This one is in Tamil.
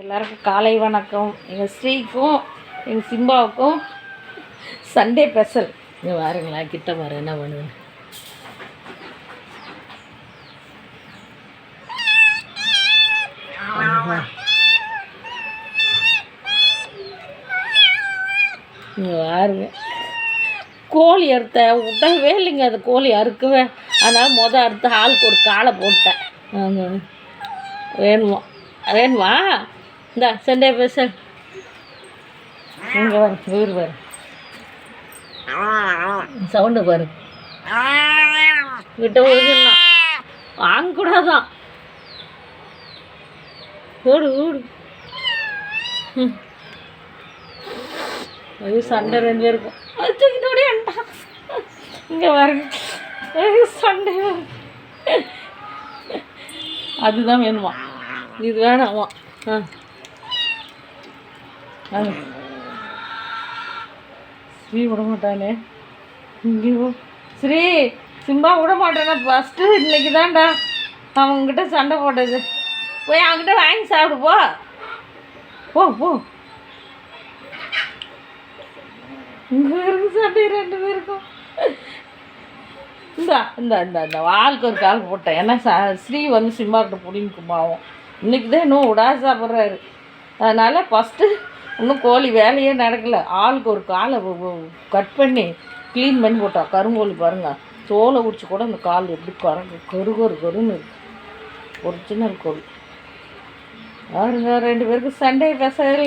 எல்லாருக்கும் காலை வணக்கம். எங்கள் ஸ்ரீக்கும் எங்கள் சிம்பாவுக்கும் சண்டே ஸ்பெஷல். இங்கே பாருங்களா, கிட்ட பாரு என்ன பண்ணுது. இங்கே பாருங்க, கோழி அறுத்த விடவே இல்லைங்க. அது கோழி அறுக்குவேன், அதனால் அறுத்து ஆளுக்கு ஒரு காலை போட்டேன். வேணுமா வேணுமா இந்த சண்டே ஸ்பெஷல். இங்கே வரும் வீடு பாரு, சவுண்டு பாரு. விட்ட போதுன்னா வாங்கக்கூடாதான். ஓடு ஓடு. அது சண்டை 2 பேருக்கும். தூக்கிட்டோடே அண்டா. இங்கே பாருங்க, சண்டை அதுதான் வேணுமா, இது வேணாமா. ஸ்ரீ விட மாட்டானே. இங்கேயோ ஸ்ரீ சிம்பா விட மாட்டேன்னா. ஃபஸ்ட்டு இன்னைக்கு தான்டா அவங்ககிட்ட சண்டை போட்டது. போய் அவங்ககிட்ட வாங்கி சாப்பிடு போ போ போ. இங்கே இருக்கு சண்டை 2 பேருக்கும். இந்தா இந்த இந்த இந்த ஆளுக்கு ஒரு கால் போட்டேன். ஏன்னா ஸ்ரீ வந்து சிம்மாக்கிட்ட பிடிங்குமாவும். இன்றைக்கி தான் இன்னும் விடாது சாப்பிட்றாரு. அதனால் ஃபஸ்ட்டு இன்னும் கோழி வேலையே நடக்கலை. ஆளுக்கு ஒரு காலை கட் பண்ணி க்ளீன் பண்ணி போட்டான். கருங்கோழி பாருங்கள், தோலை உரிச்சு கூட அந்த கால் எப்படி கருன்னு இருக்கு. ஒரிஜினல் கோழி பாருங்க. 2 பேருக்கு சண்டே ஸ்பெஷல்.